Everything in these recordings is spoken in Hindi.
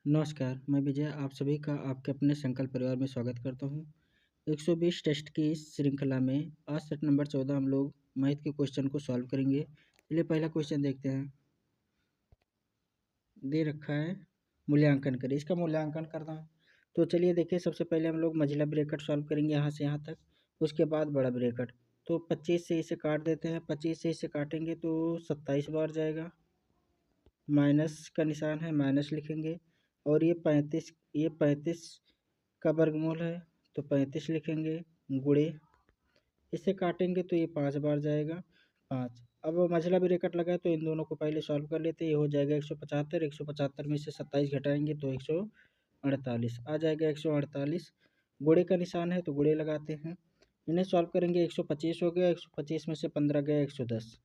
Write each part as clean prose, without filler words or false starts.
नमस्कार, मैं विजय आप सभी का आपके अपने संकल्प परिवार में स्वागत करता हूँ। 120 टेस्ट की इस श्रृंखला में आज सेट नंबर 14 हम लोग मैथ के क्वेश्चन को सॉल्व करेंगे। चलिए पहला क्वेश्चन देखते हैं। दे रखा है मूल्यांकन करें, इसका मूल्यांकन करना है। तो चलिए देखिए, सबसे पहले हम लोग मझला ब्रैकेट सॉल्व करेंगे यहाँ से यहाँ तक, उसके बाद बड़ा ब्रैकेट। तो 25 से इसे काट देते हैं, 25 से इसे काटेंगे तो 27 बार जाएगा। माइनस का निशान है, माइनस लिखेंगे। और ये 35 का वर्गमूल है तो 35 लिखेंगे, गुणे इसे काटेंगे तो ये 5 बार जाएगा, 5। अब मझला ब्रैकेट लगा है तो इन दोनों को पहले सॉल्व कर लेते हैं। ये हो जाएगा 175, 175 में से 27 घटाएंगे तो 148 आ जाएगा। 148 गुणे का निशान है तो गुणे लगाते हैं। इन्हें सॉल्व करेंगे, 125 हो गया, 125 में से 15 गया 110,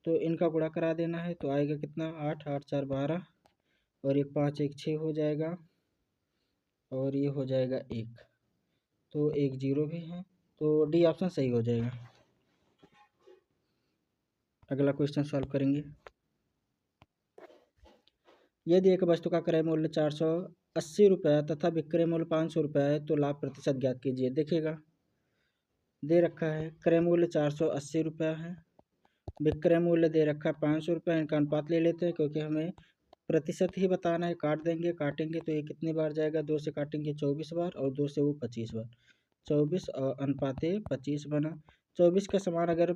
तो इनका गुणा करा देना है तो आएगा कितना, 8, 8 4 12 और एक 5 1 6 हो जाएगा और ये हो जाएगा 1, तो एक 0 भी है, तो डी ऑप्शन सही हो जाएगा। अगला क्वेश्चन सॉल्व करेंगे। यदि एक वस्तु का क्रय मूल्य 480 रुपया तथा विक्रय मूल्य 500 रुपया है तो लाभ प्रतिशत ज्ञात कीजिए। देखिएगा, दे रखा है क्रय मूल्य 480 रुपया है, विक्रय मूल्य दे रखा है 500 रुपया। इनका अनुपात ले लेते हैं क्योंकि हमें प्रतिशत ही बताना है। काट देंगे, काटेंगे तो ये कितनी बार जाएगा, 2 से काटेंगे 24 बार और 2 से वो 25 बार, 24 और अनुपाते 25 बना। 24 का सामान अगर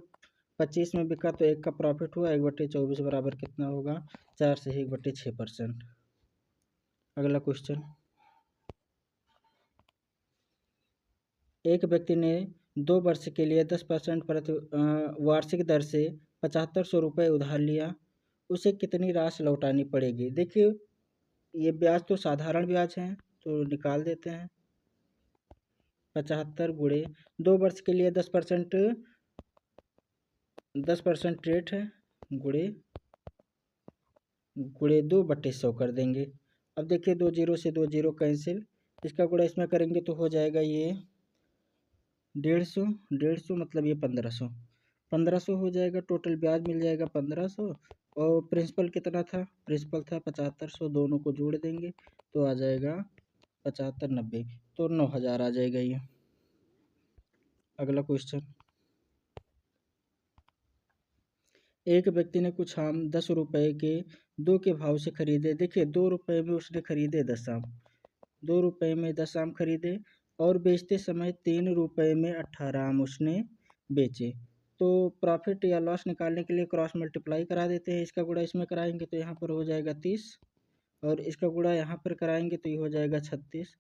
25 में बिका तो 1 का प्रॉफिट हुआ, 1/24 बराबर कितना होगा, 4 से 1/6%। अगला क्वेश्चन, एक व्यक्ति ने 2 वर्ष के लिए 10% वार्षिक दर से 7500 रुपये उधार लिया, उसे कितनी राशि लौटानी पड़ेगी। देखिए, ये ब्याज तो साधारण ब्याज है तो निकाल देते हैं। 75 गुणे 2 वर्ष के लिए 10% रेट है, गुणे 2/100 कर देंगे। अब देखिए, 2 जीरो से 2 जीरो कैंसिल, इसका गुणा इसमें करेंगे तो हो जाएगा ये 150 मतलब ये 1500 हो जाएगा। टोटल ब्याज मिल जाएगा 1500 और प्रिंसिपल कितना था, प्रिंसिपल था 7500, दोनों को जोड़ देंगे तो आ जाएगा 75 90, तो 9000 आ जाएगा ये। अगला क्वेश्चन, एक व्यक्ति ने कुछ आम 10 रुपये के 2 के भाव से खरीदे। देखिए, 2 रुपये में उसने खरीदे 10 आम, 2 रुपये में 10 आम खरीदे और बेचते समय 3 रुपये में 18 आम उसने बेचे। तो प्रॉफिट या लॉस निकालने के लिए क्रॉस मल्टीप्लाई करा देते हैं। इसका गुणा इसमें कराएंगे तो यहाँ पर हो जाएगा 30 और इसका गुणा यहाँ पर कराएंगे तो ये हो जाएगा 36।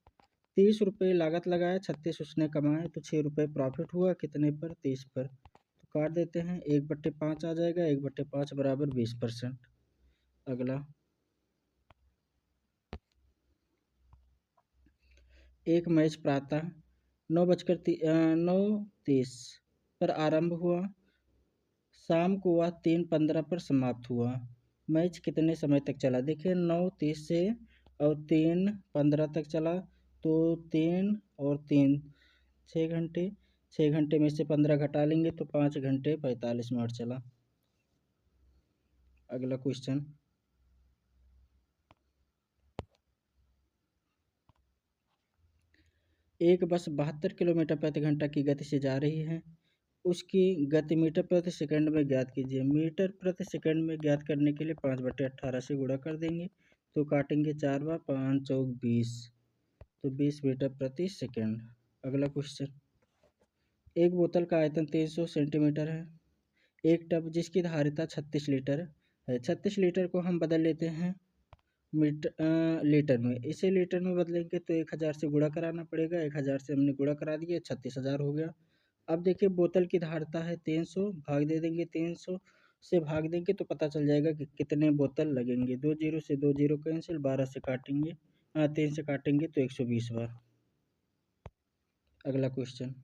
30 रुपये लागत लगाया, 36 उसने कमाए, तो 6 रुपये प्रॉफिट हुआ कितने पर, 30 पर। तो काट देते हैं, 1/5 आ जाएगा, 1/5 बराबर 20%। अगला, एक मैच प्रातः 9:30 पर आरंभ हुआ, शाम को वह 3:15 पर समाप्त हुआ। मैच कितने समय तक चला। देखिए, 9:30 से और 3:15 तक चला, तो 3 और 3 6 घंटे, 6 घंटे में से 15 घटा लेंगे तो 5 घंटे 45 मिनट चला। अगला क्वेश्चन, एक बस 72 किलोमीटर प्रति घंटा की गति से जा रही है, उसकी गति मीटर प्रति सेकंड में ज्ञात कीजिए। मीटर प्रति सेकंड में ज्ञात करने के लिए 5/18 से गुणा कर देंगे तो काटेंगे 4 बार, 5 चौक 20, तो 20 मीटर प्रति सेकंड। अगला क्वेश्चन, एक बोतल का आयतन 300 सेंटीमीटर है, एक टब जिसकी धारिता 36 लीटर है। 36 लीटर को हम बदल लेते हैं लीटर में। इसे लीटर में बदलेंगे तो 1000 से गुणा कराना पड़ेगा, 1000 से हमने गुणा करा दिया, 36,000 हो गया। अब देखिए, बोतल की धारिता है 300, भाग दे देंगे, 300 से भाग देंगे तो पता चल जाएगा कि कितने बोतल लगेंगे। 2 जीरो से 2 जीरो कैंसिल, 12 से काटेंगे, 3 से काटेंगे तो 120 बार। अगला क्वेश्चन,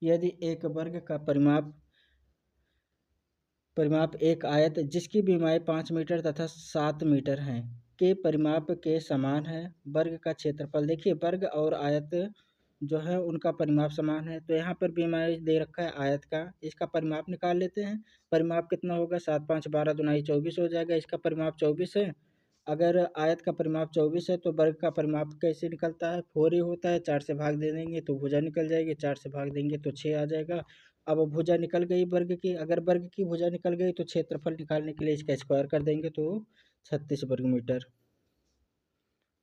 यदि एक वर्ग का परिमाप एक आयत जिसकी बीमाएं 5 मीटर तथा 7 मीटर हैं के परिमाप के समान है, वर्ग का क्षेत्रफल। देखिए, वर्ग और आयत जो है उनका परिमाप समान है। तो यहाँ पर भी हमारे दे रखा है आयत का, इसका परिमाप निकाल लेते हैं। परिमाप कितना होगा, 7 5 12 दूनाई 24 हो जाएगा। इसका परिमाप 24 है। अगर आयत का परिमाप 24 है तो वर्ग का परिमाप कैसे निकलता है, 4 ही होता है। 4 से भाग दे देंगे तो भुजा निकल जाएगी, 4 से भाग देंगे तो 6 आ जाएगा। अब भुजा निकल गई वर्ग की, अगर वर्ग की भुजा निकल गई तो क्षेत्रफल निकालने के लिए इसका स्क्वायर कर देंगे तो 36 वर्ग मीटर।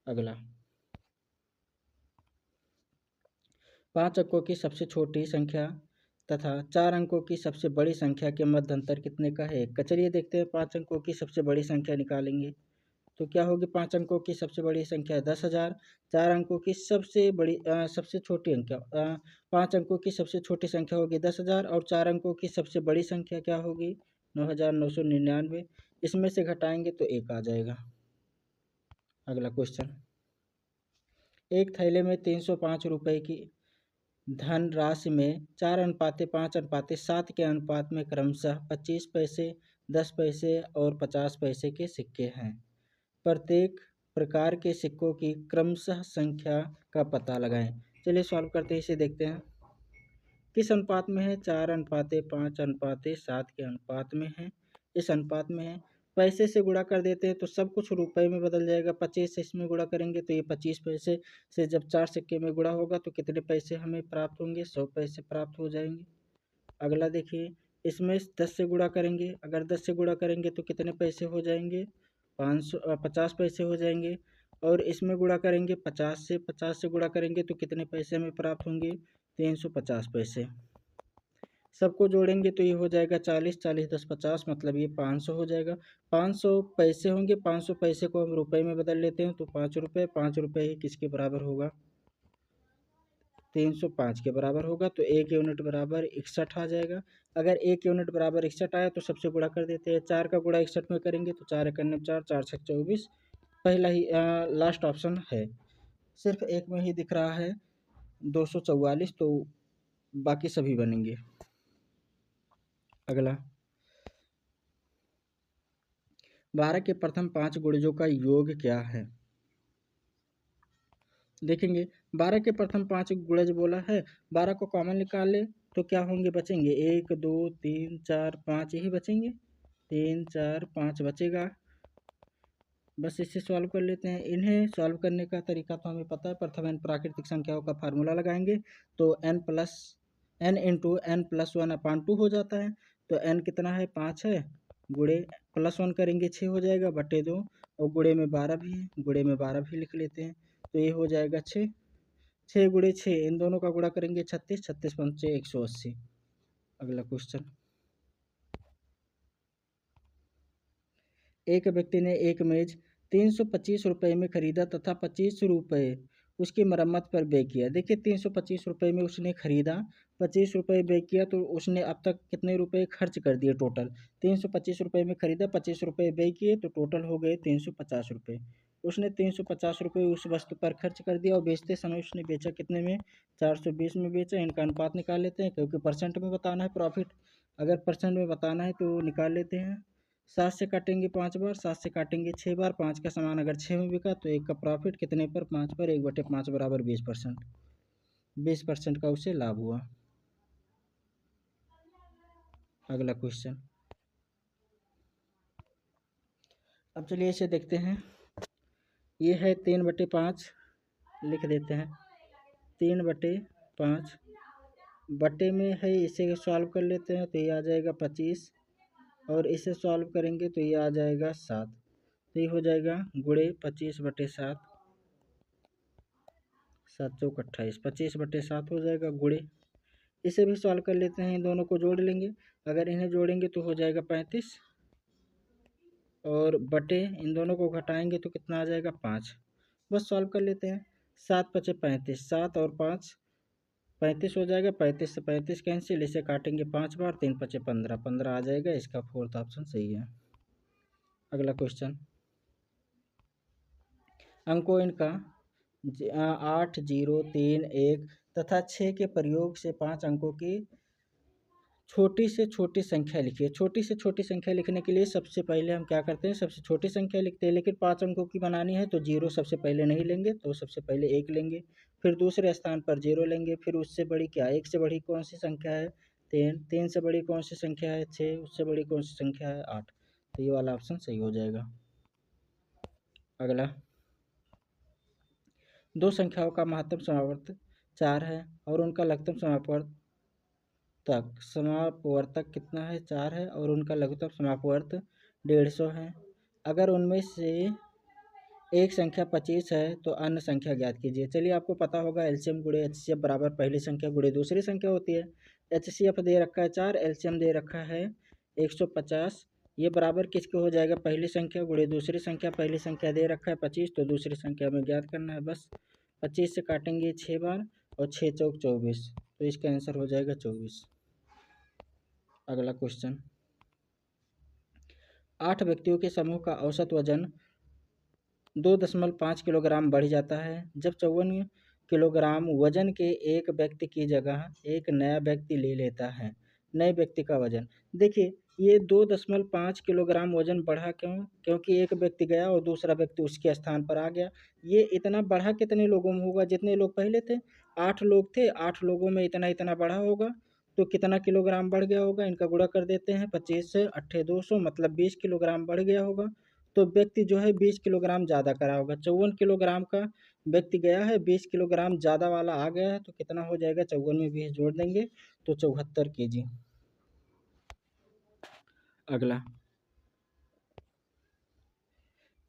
अगला, 5 अंकों की सबसे छोटी संख्या तथा 4 अंकों की सबसे बड़ी संख्या के मध्य अंतर कितने का है। चलिए देखते हैं, 5 अंकों की सबसे बड़ी संख्या निकालेंगे तो क्या होगी। 5 अंकों की सबसे बड़ी संख्या 10,000। 4 अंकों की सबसे बड़ी सबसे छोटी अंक 5 अंकों की सबसे छोटी संख्या होगी 10,000 और 4 अंकों की सबसे बड़ी संख्या क्या होगी, 9,999। इसमें से घटाएंगे तो 1 आ जाएगा। अगला क्वेश्चन, एक थैले में 305 रुपये की धन राशि में 4:5:7 के अनुपात में क्रमशः 25 पैसे, 10 पैसे और 50 पैसे के सिक्के हैं। प्रत्येक प्रकार के सिक्कों की क्रमशः संख्या का पता लगाएं। चलिए सॉल्व करते हैं, इसे देखते हैं। किस अनुपात में है, 4:5:7 के अनुपात में है। इस अनुपात में है। पैसे से गुणा कर देते हैं तो सब कुछ रुपए में बदल जाएगा। 25 से इसमें गुणा करेंगे तो ये 25 पैसे से जब 4 सिक्के में गुणा होगा तो कितने पैसे हमें प्राप्त होंगे, 100 पैसे प्राप्त हो जाएंगे। अगला देखिए, इसमें 10 से गुणा करेंगे, अगर 10 से गुणा करेंगे तो कितने पैसे हो जाएंगे, 50 पैसे हो जाएंगे। और इसमें गुणा करेंगे 50 से गुणा करेंगे तो कितने पैसे हमें प्राप्त होंगे, 350 पैसे। सबको जोड़ेंगे तो ये हो जाएगा 40, 40 10 50, मतलब ये 500 हो जाएगा। 500 पैसे होंगे, 500 पैसे को हम रुपए में बदल लेते हैं तो 5 रुपये, 5 रुपये ही किसके बराबर होगा, 305 के बराबर होगा। तो 1 यूनिट बराबर 61 आ जाएगा। अगर 1 यूनिट बराबर 61 आया तो सबसे गुणा कर देते हैं। 4 का गुणा 61 में करेंगे तो 4 × 4 4 6 24, पहला ही लास्ट ऑप्शन है। सिर्फ एक में ही दिख रहा है 244, तो बाकी सभी बनेंगे। अगला, 12 के प्रथम 5 गुणजों का योग क्या है। देखेंगे, 12 के प्रथम 5 गुणज बोला है, 12 को कॉमन निकाल ले तो क्या होंगे, बचेंगे 1 2 3 4 5 ही बचेंगे, 3 4 5 बचेगा। बस इसे सॉल्व कर लेते हैं। इन्हें सॉल्व करने का तरीका तो हमें पता है। प्रथम n प्राकृतिक संख्याओं का फार्मूला लगाएंगे तो n × n+1/2 हो जाता है। तो n कितना है, 5 है, गुणे +1 करेंगे 6 हो जाएगा, बटे 2, और गुणे में 12 भी है, गुणे में 12 भी लिख लेते हैं तो ये हो जाएगा 6। 6 × 6, इन दोनों का गुणा करेंगे 36, 36 × 5 = 180। अगला क्वेश्चन, एक व्यक्ति ने एक मेज 325 रुपये में खरीदा तथा 25 रुपये उसकी मरम्मत पर व्यय किया। देखिए, 325 रुपये में उसने खरीदा, 25 रुपये व्यय किया, तो उसने अब तक कितने रुपए खर्च कर दिए टोटल। 325 रुपये में खरीदा, 25 रुपये व्यय किए, तो टोटल हो गए 350 रुपये। उसने 350 रुपये उस वस्तु पर खर्च कर दिया और बेचते समय उसने बेचा कितने में, 420 में बेचा। इनका अनुपात निकाल लेते हैं क्योंकि परसेंट में बताना है प्रॉफिट। अगर परसेंट में बताना है तो निकाल लेते हैं। 7 से काटेंगे 5 बार, 7 से काटेंगे 6 बार। 5 का सामान अगर 6 में बिका तो 1 का प्रॉफिट कितने पर, 5 पर, 1/5 बराबर 20%। 20% का उसे लाभ हुआ। अगला क्वेश्चन, अब चलिए इसे देखते हैं। ये है 3/5, लिख देते हैं 3/5, बटे में है, इसे सॉल्व कर लेते हैं तो ये आ जाएगा 25, और इसे सॉल्व करेंगे तो ये आ जाएगा 7। तो ये हो जाएगा गुणे 25/7, 7 चौक 28, 25/7 हो जाएगा गुणे। इसे भी सॉल्व कर लेते हैं, इन दोनों को जोड़ लेंगे। अगर इन्हें जोड़ेंगे तो हो जाएगा 35, और बटे इन दोनों को घटाएंगे तो कितना आ जाएगा, 5। बस सॉल्व कर लेते हैं। 7 × 5 = 35, 7 और 5 35 हो जाएगा। 35 से 35 कैंसिल, इसे काटेंगे 5 बार, 3 × 5 = 15, 15 आ जाएगा। इसका 4th ऑप्शन सही है। अगला क्वेश्चन, अंकों इनका 8 0 3 1 तथा 6 के प्रयोग से 5 अंकों की छोटी से छोटी संख्या लिखिए। छोटी से छोटी संख्या लिखने के लिए सबसे पहले हम क्या करते हैं, सबसे छोटी संख्या लिखते हैं। लेकिन 5 अंकों की बनानी है तो 0 सबसे पहले नहीं लेंगे, तो सबसे पहले 1 लेंगे। फिर दूसरे स्थान पर 0 लेंगे, फिर उससे बड़ी क्या 1 से बड़ी कौन सी संख्या है 3, 3 से बड़ी कौन सी संख्या है 6, उससे बड़ी कौन सी संख्या है 8। तो ये वाला ऑप्शन सही हो जाएगा। अगला, दो संख्याओं का महत्तम समावर्त 4 है और उनका लघुत्तम समापवर्तक कितना है 4 है और उनका लघुत्तम समापवर्त 150 है। अगर उनमें से एक संख्या 25 है तो अन्य संख्या ज्ञात कीजिए। चलिए, आपको पता होगा एलसीएम गुणे एचसीएफ बराबर पहली संख्या गुणे दूसरी संख्या होती है। एचसीएफ दे रखा है 4, एलसीएम दे रखा है 150। ये बराबर किसके हो जाएगा, पहली संख्या गुणे दूसरी संख्या। पहली संख्या दे रखा है 25, तो दूसरी संख्या में ज्ञात करना है। बस 25 से काटेंगे 6 बार और 6 चौक 24, तो इसका आंसर हो जाएगा 24। अगला क्वेश्चन, 8 व्यक्तियों के समूह का औसत वजन 2.5 किलोग्राम बढ़ जाता है जब 54 किलोग्राम वजन के एक व्यक्ति की जगह एक नया व्यक्ति ले लेता है। नए व्यक्ति का वजन, देखिए ये 2.5 किलोग्राम वजन बढ़ा क्यों, क्योंकि एक व्यक्ति गया और दूसरा व्यक्ति उसके स्थान पर आ गया। ये इतना बढ़ा कितने लोगों में होगा, जितने लोग पहले थे 8 लोग थे, 8 लोगों में इतना इतना बढ़ा होगा, तो कितना किलोग्राम बढ़ गया होगा, इनका गुणा कर देते हैं 25 से 8 200 मतलब 20 किलोग्राम बढ़ गया होगा। तो व्यक्ति जो है 20 किलोग्राम ज़्यादा करा होगा। 54 किलोग्राम का व्यक्ति गया है, 20 किलोग्राम ज़्यादा वाला आ गया है, तो कितना हो जाएगा, 54 में 20 जोड़ देंगे तो 74 kg। अगला,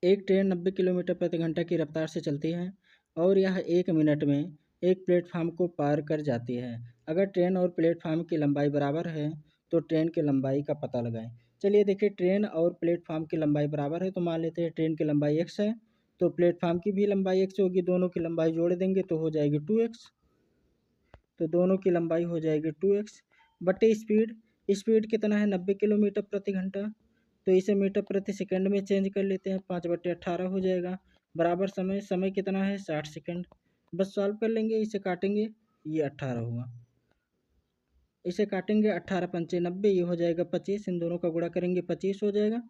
एक ट्रेन 90 किलोमीटर प्रति घंटा की रफ्तार से चलती है और यह 1 मिनट में एक प्लेटफार्म को पार कर जाती है। अगर ट्रेन और प्लेटफार्म की लंबाई बराबर है तो ट्रेन की लंबाई का पता लगाएं। चलिए देखिए, ट्रेन और प्लेटफार्म की लंबाई बराबर है, तो मान लेते हैं ट्रेन की लंबाई x है तो प्लेटफार्म की भी लंबाई x होगी, दोनों की लंबाई जोड़ देंगे तो हो जाएगी 2x। तो दोनों की लंबाई हो जाएगी 2x बटे स्पीड। स्पीड कितना है 90 किलोमीटर प्रति घंटा, तो इसे मीटर प्रति सेकंड में चेंज कर लेते हैं, 5/18 हो जाएगा। बराबर समय, समय कितना है 60 सेकंड। बस सॉल्व कर लेंगे, इसे काटेंगे, ये 18 हुआ। इसे काटेंगे 18 पंचे 90, ये हो जाएगा 25। इन दोनों का गुणा करेंगे 25 हो जाएगा।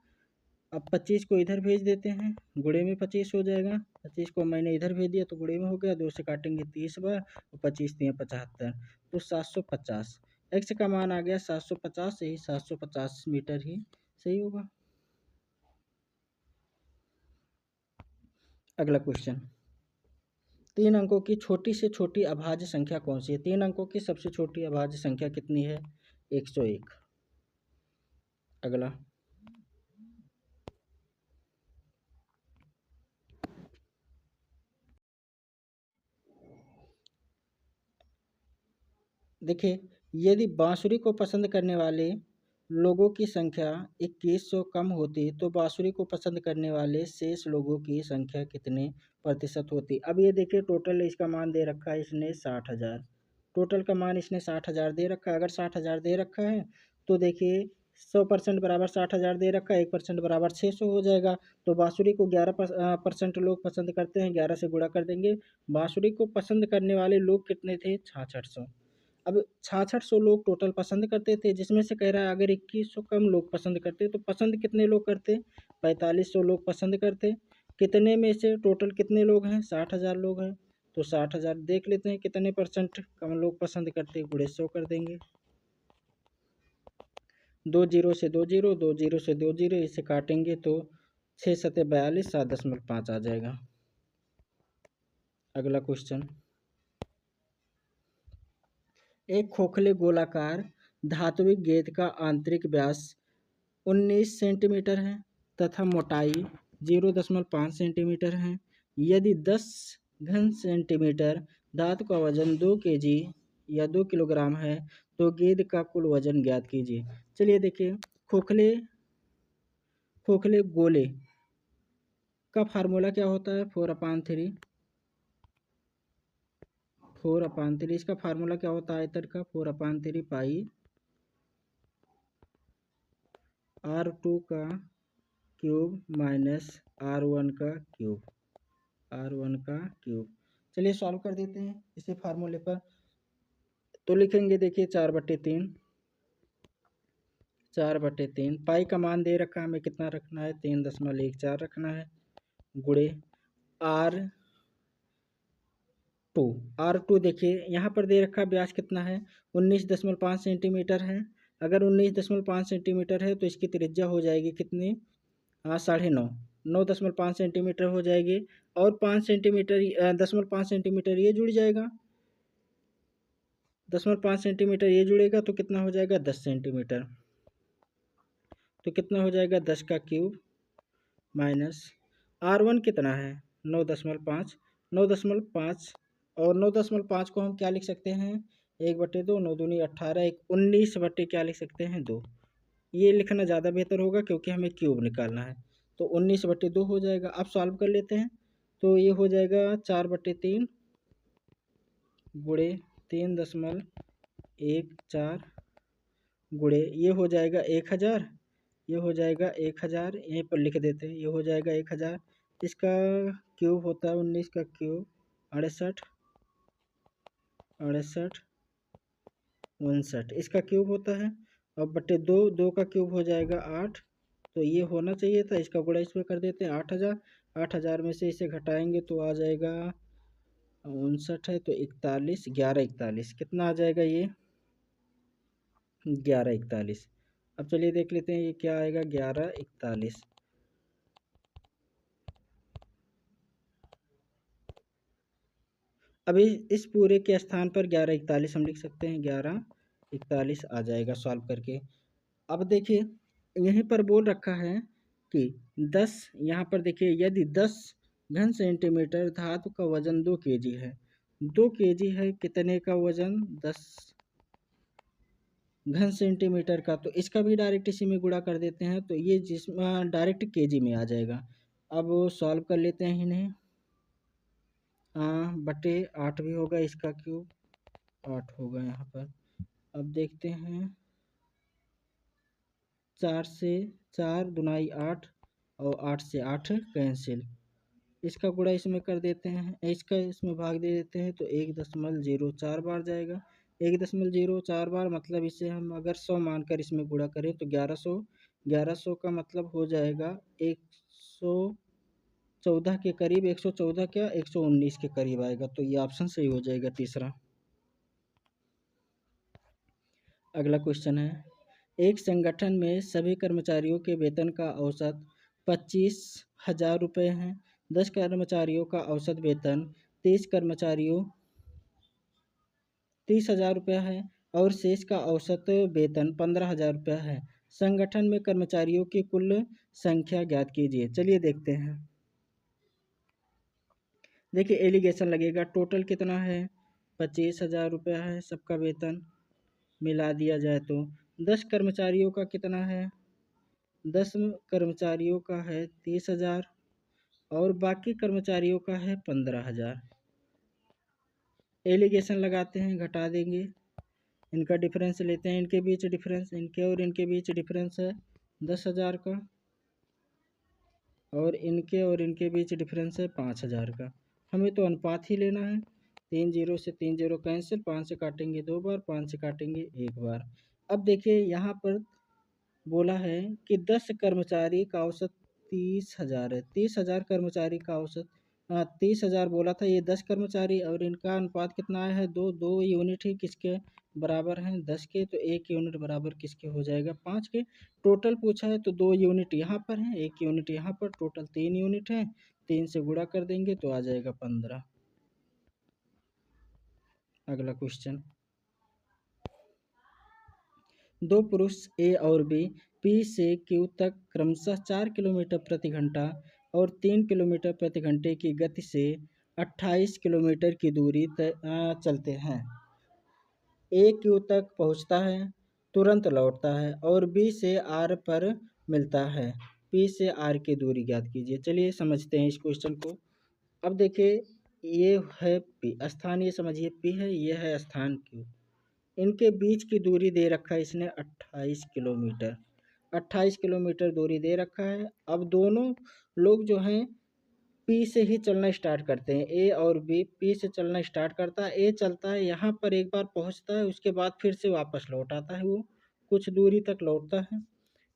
अब 25 को इधर भेज देते हैं, गुणे में 25 हो जाएगा। 25 को मैंने इधर भेज दिया तो गुणे में हो गया। 2 से काटेंगे 30 बार और 25 3 75, तो 750। एक्स का मान आ गया 750, यही 750 मीटर ही सही होगा। अगला क्वेश्चन, 3 अंकों की छोटी से छोटी अभाज्य संख्या कौन सी है। 3 अंकों की सबसे छोटी अभाज्य संख्या कितनी है, 101। अगला, देखिए यदि बांसुरी को पसंद करने वाले लोगों की संख्या 2100 कम होती तो बांसुरी को पसंद करने वाले शेष लोगों की संख्या कितने प्रतिशत होती। अब ये देखिए, टोटल इसका मान दे रखा है इसने 60,000, टोटल का मान इसने 60,000 दे रखा है। अगर 60,000 दे रखा है तो देखिए 100% बराबर 60,000 दे रखा है, 1% बराबर 600 हो जाएगा। तो बांसुरी को 11% लोग पसंद करते हैं, 11 से गुणा कर देंगे। बांसुरी को पसंद करने वाले लोग कितने थे, 6600। अब 6600 लोग टोटल पसंद करते थे, जिसमें से कह रहा है अगर 2100 कम लोग पसंद करते तो पसंद कितने लोग करते, 4500 लोग पसंद करते। कितने में से टोटल कितने लोग हैं, 60,000 लोग हैं, तो 60,000 देख लेते हैं कितने परसेंट कम लोग पसंद करते, गुणे 100 कर देंगे। 2 जीरो से 2 जीरो, 2 जीरो से 2 जीरो, इसे काटेंगे तो 6 सत्ते 42, 7.5 आ जाएगा। अगला क्वेश्चन, एक खोखले गोलाकार धात्विक गेंद का आंतरिक व्यास 19 सेंटीमीटर है तथा मोटाई 0.5 सेंटीमीटर है। यदि 10 घन सेंटीमीटर धातु का वजन 2 kg या 2 किलोग्राम है तो गेंद का कुल वजन ज्ञात कीजिए। चलिए देखिए, खोखले खोखले गोले का फार्मूला क्या होता है, 4/3। 4/3 इसका फार्मूला क्या होता है आयतन का, 4/3 पाई R2 का क्यूब माइनस R1 का क्यूब, R1 का क्यूब। चलिए सॉल्व कर देते हैं इसी फार्मूले पर। तो लिखेंगे देखिए 4/3, 4/3 पाई का मान दे रखा है हमें कितना रखना है, 3.14 रखना है, गुणे R2 R2। R2 देखिए यहाँ पर दे रखा व्यास कितना है, 19.5 सेंटीमीटर है। अगर 19.5 सेंटीमीटर है तो इसकी त्रिज्या हो जाएगी कितनी, 9.5, 9.5 सेंटीमीटर हो जाएगी। और 5 सेंटीमीटर 0.5 सेंटीमीटर ये जुड़ जाएगा, 0.5 सेंटीमीटर ये जुड़ेगा तो कितना हो जाएगा 10 सेंटीमीटर। तो कितना हो जाएगा 10 का क्यूब माइनस R1 कितना है 9.5, 9.5 और 9.5 को हम क्या लिख सकते हैं 1/2, 9 दूनी 18, 19 बटे क्या लिख सकते हैं 2। ये लिखना ज़्यादा बेहतर होगा क्योंकि हमें क्यूब निकालना है। तो 19/2 हो जाएगा। अब सॉल्व कर लेते हैं तो ये हो जाएगा 4/3 गुणे 3.14 गुणे ये हो जाएगा 1000, ये हो जाएगा 1000, यहीं पर लिख देते हैं, ये हो जाएगा 1000। इसका क्यूब होता है 19 का क्यूब 68, 68, 59 इसका क्यूब होता है। अब बटे 2, 2 का क्यूब हो जाएगा 8। तो ये होना चाहिए था, इसका गुणा इसमें कर देते हैं 8000। 8000 में से इसे घटाएंगे तो आ जाएगा 59 है तो 41, 1141 कितना आ जाएगा ये 1141। अब चलिए देख लेते हैं ये क्या आएगा 1141। अभी इस पूरे के स्थान पर 1141 हम लिख सकते हैं, 1141 आ जाएगा सॉल्व करके। अब देखिए यहीं पर बोल रखा है कि 10, यहाँ पर देखिए यदि 10 घन सेंटीमीटर धातु का वजन 2 केजी है, 2 केजी है कितने का वजन 10 घन सेंटीमीटर का, तो इसका भी डायरेक्ट इसी में गुणा कर देते हैं तो ये जिसमें डायरेक्ट केजी में आ जाएगा। अब सॉल्व कर लेते हैं इन्हें, बटे 8 भी होगा, इसका क्यूब 8 होगा यहाँ पर। अब देखते हैं 4 से 4 दुनाई 8 और 8 से 8 कैंसिल, इसका गुणा इसमें कर देते हैं, इसका इसमें भाग दे देते हैं तो 1.04 बार जाएगा। 1.04 बार मतलब इसे हम अगर 100 मानकर इसमें गुणा करें तो 1100, 1100 का मतलब हो जाएगा 114 के करीब, 114 क्या 119 के करीब आएगा। तो ये ऑप्शन सही हो जाएगा तीसरा। अगला क्वेश्चन है, एक संगठन में सभी कर्मचारियों के वेतन का औसत 25,000 रुपये है। 10 कर्मचारियों का औसत वेतन 30,000 रुपया है और शेष का औसत वेतन 15,000 रुपया है। संगठन में कर्मचारियों की कुल संख्या ज्ञात कीजिए। चलिए देखते हैं। देखिए एलिगेशन लगेगा, टोटल कितना है 25,000 रुपया है सबका वेतन, मिला दिया जाए तो 10 कर्मचारियों का कितना है, 10 कर्मचारियों का है 30,000 और बाकी कर्मचारियों का है 15,000। एलिगेशन लगाते हैं, घटा देंगे, इनका डिफरेंस लेते हैं, इनके बीच डिफरेंस, इनके और इनके बीच डिफरेंस है 10,000 का और इनके बीच डिफरेंस है 5,000 का। हमें तो अनुपात ही लेना है। 3 0 से 3 0 कैंसिल, 5 से काटेंगे 2 बार, 5 से काटेंगे 1 बार। अब देखिए यहाँ पर बोला है कि 10 कर्मचारी का औसत 30,000 है, 30,000 कर्मचारी का औसत 30,000 बोला था, ये 10 कर्मचारी और इनका अनुपात कितना आया है 2, 2 यूनिट ही किसके बराबर हैं 10 के, तो 1 यूनिट बराबर किसके हो जाएगा 5 के। टोटल पूछा है तो 2 यूनिट यहाँ पर हैं, 1 यूनिट यहाँ पर, टोटल 3 यूनिट हैं, 3 से गुणा कर देंगे तो आ जाएगा 15। अगला क्वेश्चन, दो पुरुष ए और बी पी से क्यू तक क्रमशः 4 किलोमीटर प्रति घंटा और 3 किलोमीटर प्रति घंटे की गति से 28 किलोमीटर की दूरी चलते हैं। ए क्यू तक पहुंचता है, तुरंत लौटता है और बी से आर पर मिलता है। पी से आर की दूरी ज्ञात कीजिए। चलिए समझते हैं इस क्वेश्चन को। अब देखिए ये है पी, स्थान ये समझिए पी है, ये है स्थान क्यू, इनके बीच की दूरी दे रखा है इसने 28 किलोमीटर, 28 किलोमीटर दूरी दे रखा है। अब दोनों लोग जो हैं पी से ही चलना स्टार्ट करते हैं, ए और बी पी से चलना स्टार्ट करता है, ए चलता है यहाँ पर एक बार पहुँचता है, उसके बाद फिर से वापस लौट आता है, वो कुछ दूरी तक लौटता है।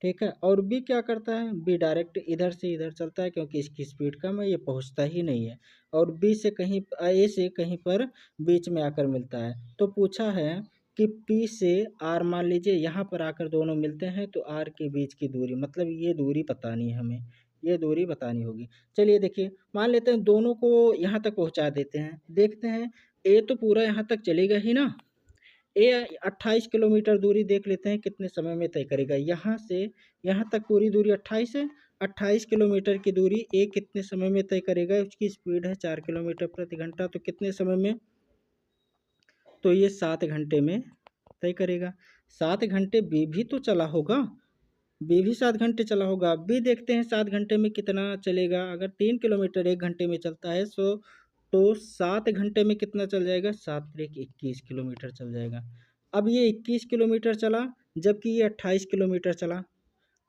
ठीक है। और बी क्या करता है, बी डायरेक्ट इधर से इधर चलता है क्योंकि इसकी स्पीड कम है, ये पहुंचता ही नहीं है। और बी से कहीं ए से कहीं पर बीच में आकर मिलता है। तो पूछा है कि पी से आर, मान लीजिए यहाँ पर आकर दोनों मिलते हैं तो आर के बीच की दूरी, मतलब ये दूरी बतानी है हमें, ये दूरी बतानी होगी। चलिए देखिए, मान लेते हैं दोनों को यहाँ तक पहुँचा देते हैं। देखते हैं ए तो पूरा यहाँ तक चलेगा ही ना, ये 28 किलोमीटर दूरी देख लेते हैं कितने समय में तय करेगा। यहाँ से यहाँ तक पूरी दूरी 28 है। 28 किलोमीटर की दूरी ये कितने समय में तय करेगा, उसकी स्पीड है 4 किलोमीटर प्रति घंटा, तो कितने समय में, तो ये 7 घंटे में तय करेगा। 7 घंटे बी भी तो चला होगा, बी भी 7 घंटे चला होगा। अब भी देखते हैं 7 घंटे में कितना चलेगा। अगर 3 किलोमीटर 1 घंटे में चलता है तो 7 घंटे में कितना चल जाएगा, 7 त्रिक 21 किलोमीटर चल जाएगा। अब ये 21 किलोमीटर चला, जबकि ये 28 किलोमीटर चला।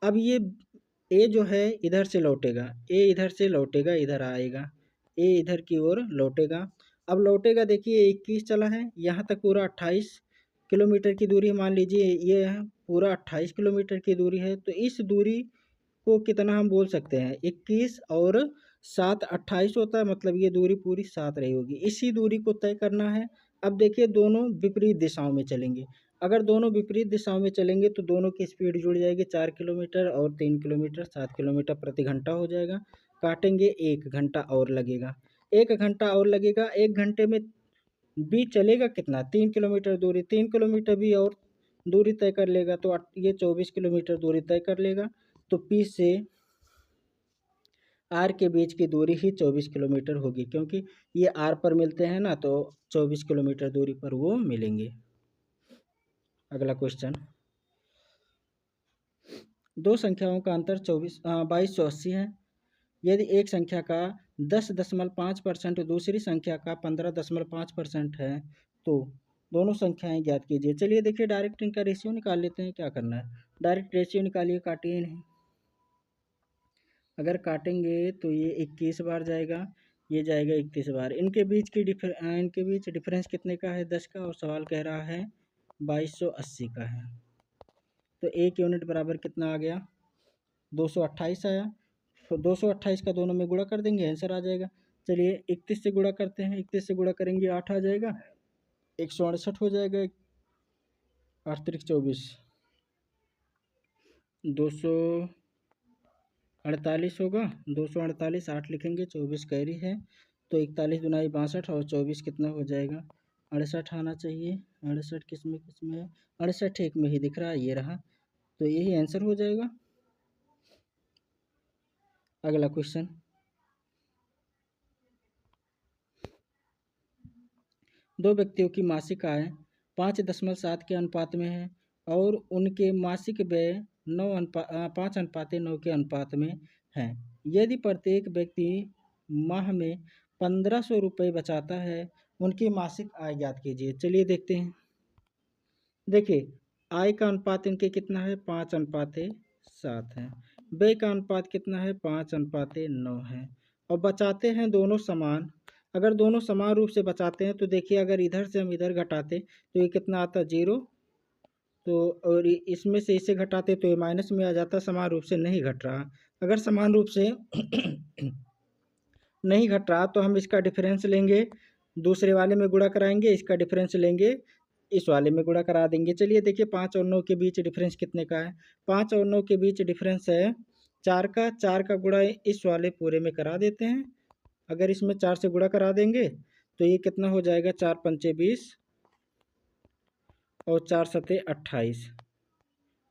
अब ये ए जो है इधर से लौटेगा, ए इधर से लौटेगा, इधर आएगा, ए इधर की ओर लौटेगा। अब लौटेगा, देखिए 21 चला है, यहाँ तक पूरा 28 किलोमीटर की दूरी, मान लीजिए ये है पूरा 28 किलोमीटर की दूरी है। तो इस दूरी को कितना हम बोल सकते हैं, 21 और 7 28 होता है, मतलब ये दूरी पूरी 7 रही होगी। इसी दूरी को तय करना है। अब देखिए दोनों विपरीत दिशाओं में चलेंगे। अगर दोनों विपरीत दिशाओं में चलेंगे तो दोनों की स्पीड जुड़ जाएगी, 4 किलोमीटर और 3 किलोमीटर, 7 किलोमीटर प्रति घंटा हो जाएगा। काटेंगे, 1 घंटा और लगेगा, 1 घंटा और लगेगा। 1 घंटे में बी चलेगा कितना, 3 किलोमीटर दूरी, 3 किलोमीटर भी और दूरी तय कर लेगा, तो ये 24 किलोमीटर दूरी तय कर लेगा। तो पी से आर के बीच की दूरी ही 24 किलोमीटर होगी, क्योंकि ये आर पर मिलते हैं ना, तो 24 किलोमीटर दूरी पर वो मिलेंगे। अगला क्वेश्चन, दो संख्याओं का अंतर 2280 है। यदि एक संख्या का 10.5% दूसरी संख्या का 15.5% है तो दोनों संख्याएं ज्ञात कीजिए। चलिए देखिए, डायरेक्ट इनका रेशियो निकाल लेते हैं। क्या करना है, डायरेक्ट रेशियो निकालिए, काटिए नहीं। अगर काटेंगे तो ये 21 बार जाएगा, ये जाएगा 31 बार। इनके बीच डिफरेंस कितने का है, 10 का, और सवाल कह रहा है 2280 का है। तो एक यूनिट बराबर कितना आ गया, 228 आया। तो 228 का दोनों में गुणा कर देंगे, आंसर आ जाएगा। चलिए 31 से गुणा करते हैं, 31 से गुणा करेंगे 8 आ जाएगा, 168 हो जाएगा। 8 त्रिक 24, 248 होगा, 248, 8 लिखेंगे, 24 कैरी है, तो 41 दुनाई 62 और 24 कितना हो जाएगा, 68 आना चाहिए। 68 किस में है, 68 एक में ही दिख रहा है, ये रहा, तो यही आंसर हो जाएगा। अगला क्वेश्चन, दो व्यक्तियों की मासिक आय 5.7 के अनुपात में है और उनके मासिक व्यय 5:9 के अनुपात में है। यदि प्रत्येक व्यक्ति माह में 1500 रुपये बचाता है, उनकी मासिक आय ज्ञात कीजिए। चलिए देखते हैं। देखिए, आय का अनुपात इनके कितना है, 5:7 है। व्यय का अनुपात कितना है, 5:9 है। और बचाते हैं दोनों समान। अगर दोनों समान रूप से बचाते हैं तो देखिए, अगर इधर से हम इधर घटाते तो ये कितना आता, 0। तो और इसमें से इसे घटाते तो ये माइनस में आ जाता, समान रूप से नहीं घट रहा। अगर समान रूप से नहीं घट रहा तो हम इसका डिफरेंस लेंगे, दूसरे वाले में गुणा कराएंगे, इसका डिफरेंस लेंगे, इस वाले में गुणा करा देंगे। चलिए देखिए, 5 और 9 के बीच डिफरेंस कितने का है, 5 और 9 के बीच डिफरेंस है 4 का। 4 का गुणा इस वाले पूरे में करा देते हैं। अगर इसमें 4 से गुणा करा देंगे तो ये कितना हो जाएगा, 4 पंचे 20 और 4 सते 28।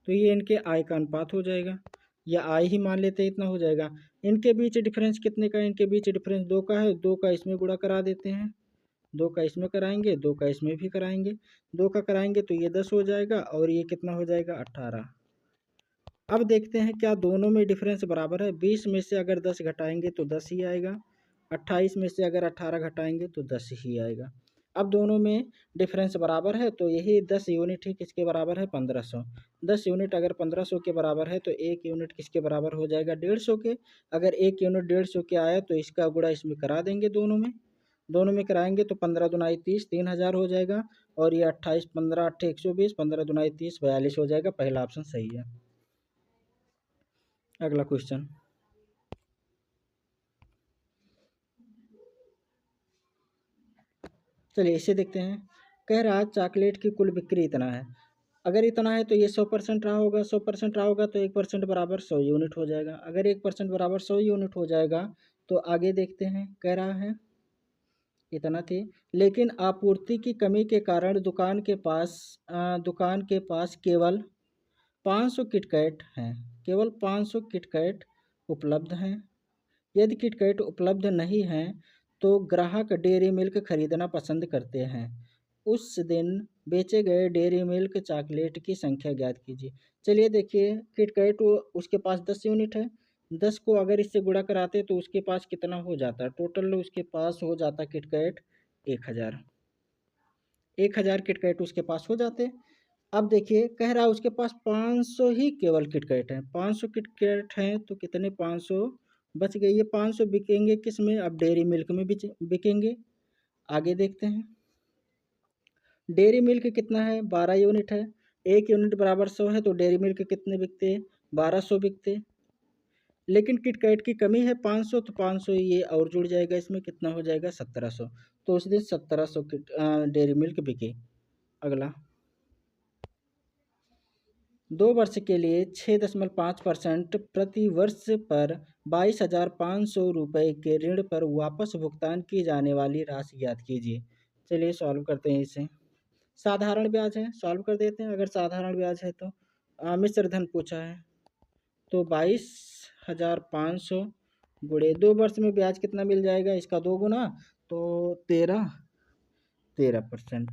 तो ये इनके आय का अनुपात हो जाएगा, या आय ही मान लेते हैं, इतना हो जाएगा। इनके बीच डिफरेंस कितने का है, इनके बीच डिफरेंस 2 का है, 2 का इसमें गुणा करा देते हैं, 2 का इसमें कराएंगे, 2 का इसमें भी कराएंगे, 2 का कराएंगे तो ये 10 हो जाएगा और ये कितना हो जाएगा, 18। अब देखते हैं क्या दोनों में डिफरेंस बराबर है। 20 में से अगर 10 घटाएंगे तो 10 ही आएगा, 28 में से अगर 18 घटाएंगे तो 10 ही आएगा। अब दोनों में डिफरेंस बराबर है तो यही 10 यूनिट ही किसके बराबर है, 1500। 10 यूनिट अगर 1500 के बराबर है तो 1 यूनिट किसके बराबर हो जाएगा, 150 के। अगर 1 यूनिट 150 के आया तो इसका गुणा इसमें करा देंगे, दोनों में कराएंगे तो 15 दुनाई 30, 3000 हो जाएगा। और ये 28, 15 8 120, 15 दुनाई 30, 42 हो जाएगा। पहला ऑप्शन सही है। अगला क्वेश्चन, चलिए इसे देखते हैं। कह रहा है चॉकलेट की कुल बिक्री इतना है। अगर इतना है तो ये 100% रहा होगा, 100% रहा होगा तो 1% बराबर 100 यूनिट हो जाएगा। अगर 1% बराबर 100 यूनिट हो जाएगा तो आगे देखते हैं। कह रहा है इतना थी, लेकिन आपूर्ति की कमी के कारण दुकान के पास केवल 500 किटकैट हैं, केवल 500 किटकैट उपलब्ध हैं। यदि किटकैट उपलब्ध नहीं हैं तो ग्राहक डेयरी मिल्क खरीदना पसंद करते हैं। उस दिन बेचे गए डेयरी मिल्क चॉकलेट की संख्या ज्ञात कीजिए। चलिए देखिए, किटकैट उसके पास 10 यूनिट है। 10 को अगर इससे गुणा कराते तो उसके पास कितना हो जाता, टोटल उसके पास हो जाता किटकैट 1000। 1000 किटकैट उसके पास हो जाते। अब देखिए कह रहा है उसके पास 500 ही केवल किटकैट हैं। 500 किटकैट हैं तो कितने 500 बच गए। ये 500 बिकेंगे किस में, अब डेयरी मिल्क में बिकेंगे। आगे देखते हैं। डेयरी मिल्क कितना है, 12 यूनिट है। 1 यूनिट बराबर 100 है तो डेयरी मिल्क कितने बिकते, 1200 बिकते। लेकिन किटकैट की कमी है 500, तो 500 ये और जुड़ जाएगा इसमें, कितना हो जाएगा 1700। तो उस दिन 1700 डेयरी मिल्क बिके। अगला, 2 वर्ष के लिए 6.5% प्रति वर्ष पर 22,500 रुपये के ऋण पर वापस भुगतान की जाने वाली राशि ज्ञात कीजिए। चलिए सॉल्व करते हैं इसे। साधारण ब्याज है, सॉल्व कर देते हैं। अगर साधारण ब्याज है तो मिश्र धन पूछा है तो 22,500 गुणे 2 वर्ष में ब्याज कितना मिल जाएगा, इसका 2 गुना तो 13%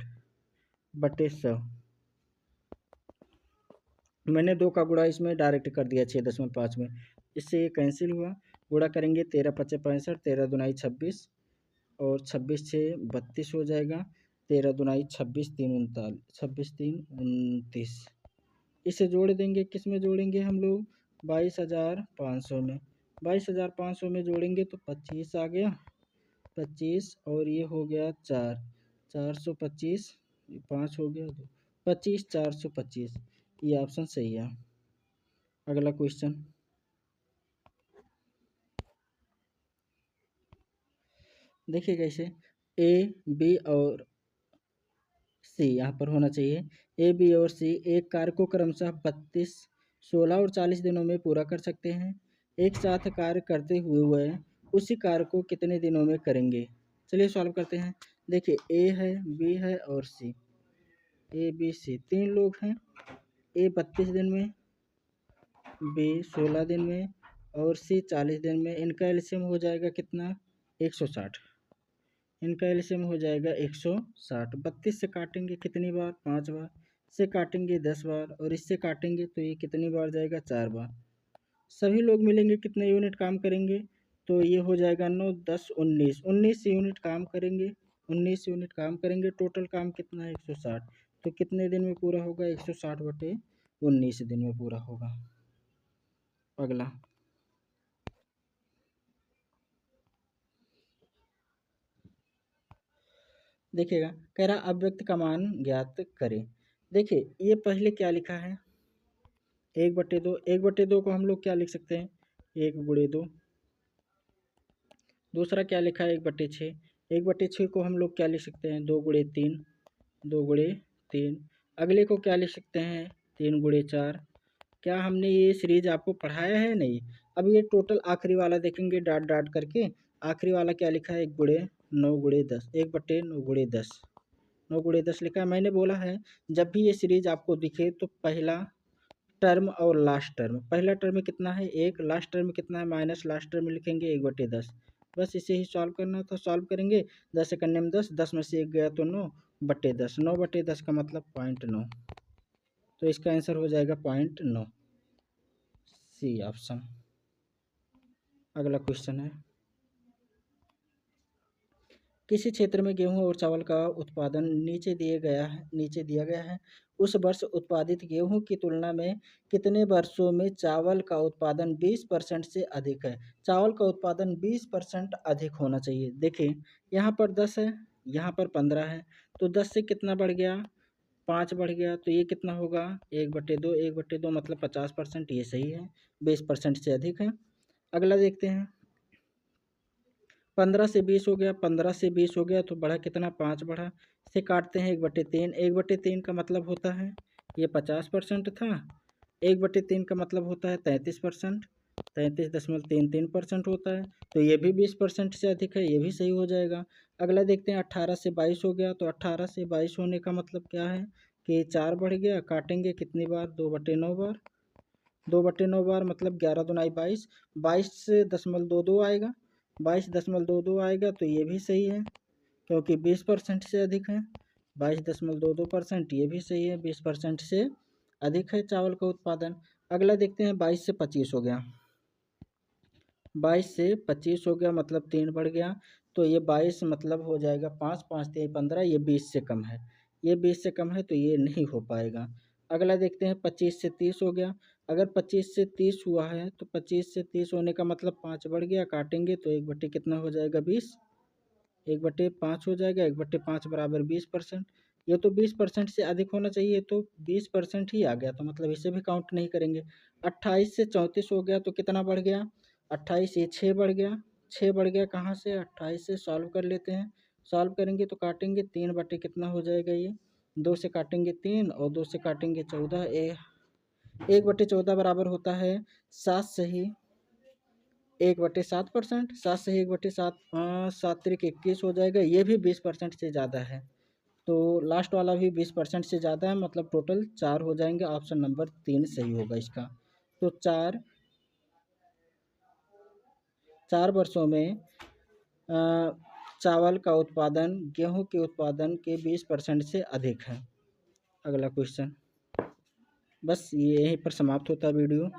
बटे 100। मैंने 2 का गुणा इसमें डायरेक्ट कर दिया 6.5 में, इससे ये कैंसिल हुआ। गुणा करेंगे 13 पचे 65, 13 दुनाई 26 और 26 छः 32 हो जाएगा। 13 दुनाई 26 3 39, 26 3 29। इसे जोड़ देंगे, किस में जोड़ेंगे हम लोग, 22,500 में। 22,500 में जोड़ेंगे तो 25 आ गया, 25 और ये हो गया 4, 425, 5 हो गया 2, 25 425। ये ऑप्शन सही है। अगला क्वेश्चन, देखिए कैसे ए बी और सी यहाँ पर होना चाहिए। ए बी और सी एक कार्य को क्रमशः 32, 16 और 40 दिनों में पूरा कर सकते हैं। एक साथ कार्य करते हुए वह उसी कार्य को कितने दिनों में करेंगे। चलिए सॉल्व करते हैं। देखिए ए है, बी है और सी, ए बी सी 3 लोग हैं। ए 32 दिन में, बी 16 दिन में और सी 40 दिन में। इनका एलसीएम हो जाएगा कितना, 160। इनका एलसीएम हो जाएगा 160। 32 से काटेंगे कितनी बार, 5 बार। से काटेंगे 10 बार और इससे काटेंगे तो ये कितनी बार जाएगा, 4 बार। सभी लोग मिलेंगे कितने यूनिट काम करेंगे, तो ये हो जाएगा 9 10 19, 19 यूनिट काम करेंगे। 19 यूनिट काम करेंगे। टोटल काम कितना है, 160। तो कितने दिन में पूरा होगा, 160 बटे 19 दिन में पूरा होगा। अगला, देखिएगा कह रहा अव्यक्त का मान ज्ञात करें। देखिए ये पहले क्या लिखा है, 1/2। 1/2 को हम लोग क्या लिख सकते हैं, 1 × 2। दूसरा क्या लिखा है, 1/6। 1/6 को हम लोग क्या लिख सकते हैं, 2 × 3। 2 × 3। अगले को क्या लिख सकते हैं, 3 × 4। क्या हमने ये सीरीज आपको पढ़ाया है, नहीं। अब ये टोटल आखिरी वाला देखेंगे डॉट डॉट करके। आखिरी वाला क्या लिखा है, 1 × 9 × 10, 1/9 × 10। 9 × 10 लिखा है। मैंने बोला है जब भी ये सीरीज आपको दिखे तो पहला टर्म और लास्ट टर्म, पहला टर्म में कितना है 1, लास्ट टर्म में कितना है माइनस, लास्ट टर्म में लिखेंगे 1/10। बस इसे ही सॉल्व करना था, सॉल्व करेंगे। 10 एकन्ने में 10, 10 में से 1 गया तो 9/10। 9/10 का मतलब 0.9, तो इसका आंसर हो जाएगा 0.9, सी ऑप्शन। अगला क्वेश्चन है, किसी क्षेत्र में गेहूं और चावल का उत्पादन नीचे दिया गया है। उस वर्ष उत्पादित गेहूं की तुलना में कितने वर्षों में चावल का उत्पादन 20% से अधिक है। चावल का उत्पादन 20% अधिक होना चाहिए। देखिए यहाँ पर 10 है, यहाँ पर 15 है, तो 10 से कितना बढ़ गया, 5 बढ़ गया तो ये कितना होगा 1/2, 1/2 मतलब 50%, ये सही है, 20% से अधिक है। अगला देखते हैं, 15 से 20 हो गया, 15 से 20 हो गया तो बढ़ा कितना 5 बढ़ा, इसे काटते हैं 1/3, 1/3 का मतलब होता है ये 50% था, 1/3 का मतलब होता है 33%, 33.33% होता है, तो ये भी 20% से अधिक है, ये भी सही हो जाएगा। अगला देखते हैं 18 से 22 हो गया, तो 18 से 22 होने का मतलब क्या है कि 4 बढ़ गया, काटेंगे कितनी बार 2/9 बार, 2/9 बार मतलब 11 दूनी 22, 22.22 आएगा, 22.22 आएगा तो ये भी सही है क्योंकि 20% से अधिक है, 22.22% ये भी सही है, 20% से अधिक है चावल का उत्पादन। अगला देखते हैं 22 से 25 हो गया, 22 से 25 हो गया मतलब 3 बढ़ गया, तो ये 22 मतलब हो जाएगा 5, 5 3 15, ये 20 से कम है, ये 20 से कम है तो ये नहीं हो पाएगा। अगला देखते हैं 25 से 30 हो गया, अगर 25 से 30 हुआ है तो 25 से 30 होने का मतलब 5 बढ़ गया, काटेंगे तो 1/, कितना हो जाएगा 20, 1/5 हो जाएगा, 1/5 बराबर 20%, ये तो 20% से अधिक होना चाहिए, तो 20% ही आ गया, तो मतलब इसे भी काउंट नहीं करेंगे। 28 से 34 हो गया तो कितना बढ़ गया 28, ये 6 बढ़ गया, 6 बढ़ गया कहाँ से 28 से, सॉल्व कर लेते हैं, सॉल्व करेंगे तो काटेंगे 3/, कितना हो जाएगा ये 2 से काटेंगे 3 और 2 से काटेंगे 14, 1/14 बराबर होता है 7, सही 1/7%, 7 से 1/7, 7 त्रिक 21 हो जाएगा, ये भी 20% से ज़्यादा है, तो लास्ट वाला भी 20% से ज़्यादा है, मतलब टोटल 4 हो जाएंगे, ऑप्शन नंबर 3 सही होगा इसका। तो 4 वर्षों में चावल का उत्पादन गेहूं के उत्पादन के 20% से अधिक है। अगला क्वेश्चन, बस ये यहीं पर समाप्त होता है वीडियो।